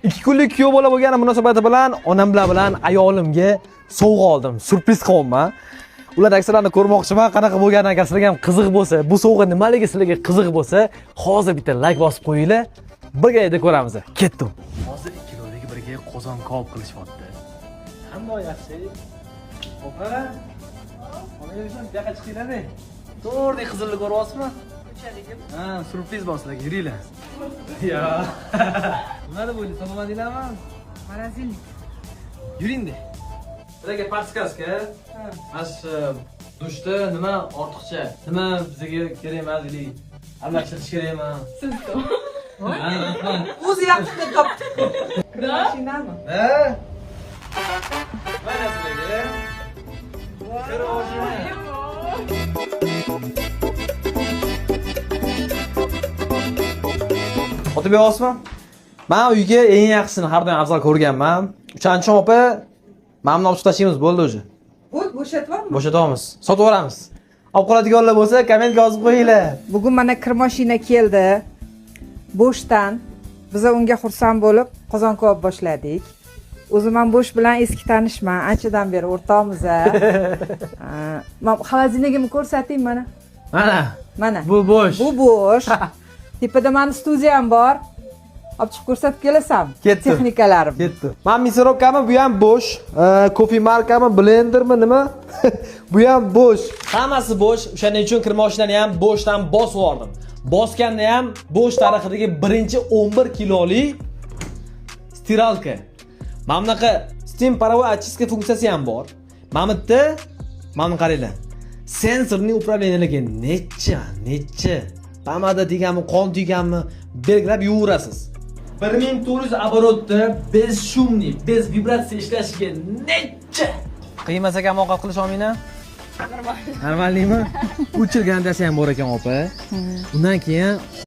2 kunlik kuyov bola bo'lgani munosabati bilan onamlar bilan ayolimga sovg'a oldim. Surpriz qilyapman. Ular aksarlarni ko'rmoqchiman, qanaqa bo'lgani agar sizlarga ham qiziq bo'lsa, bu sovg'a nimaligi sizlarga qiziq bo'lsa, hozir bitta like bosib qo'yinglar. Birgalikda ko'ramiz. Ketdim. Hozir 2 kilolik birga qozon kabob qilishyapti. Hamma yaxshi. Opa. Onaga bu yoqqa chiqinglar-da. To'rdek qizillik ko'ryapsizmi? Ko'chaligim. Ha, surpriz bor sizlarga, yuringlar. Ya. Nima deb o'ylaysiz? Topamadinglarmi? Morozinlik. Yuring-da. Sizlarga podskaska. Ash dushda nima ortiqcha? Nima bizga kerak emas deylik. Almashtirish kerak emas. Sizda. Ha. O'zi yaxshi topdi. Mashinami? Ha? Mana sizlarga. Kirojina. Otib yo'qsizmi? Men uyga eng yaxshisini har doim afzal ko'rganman. 3-chi opa, mana buni olib chiqib bo'ldi o'zi. Bo'shatyapmi? Bo'shatamiz. Sotib yuboramiz. Olib qoladiganlar bo'lsa, kommentga yozib qo'yinglar. Bugun mana kir mashina keldi. Bo'shdan biz unga xursand bo'lib qozon kabob boshladik. O'zim ham bo'sh bilan eski tanishman. Anchadan beri o'rtoqmiz. Men xolodilnigimni ko'rsating mana. Mana. Bu bo'sh. Bu bo'sh. Tepada mani studiyam bor. Olib chiqib ko'rsatib kelasan. Texnikalarim. Ketdi. Men misorobkami, bu ham bo'sh. Kofe markami, blendermi nima? Bu ham bo'sh. Hammasi bo'sh. O'shaning uchun kir mashinani ham bo'shdan bosib yubordim. Bosganda ham bo'sh tarixidagi birinchi 11 kilolik stiralka. Mana bunaqa steam parovoy очистка funksiyasi ham bor. Mana bu yerda mana qaranglar. Sensorning управлениялigi necha? Pomada deganmi, qon deganmi belgilab yuvorasiz. 1400 оборотda bez shumni, bez vibratsiya ishlashiga necha? Qiymasa ham ovqat qilish olmayman. Normalmi? O'chirgandasi ham bor ekan opa. Undan keyin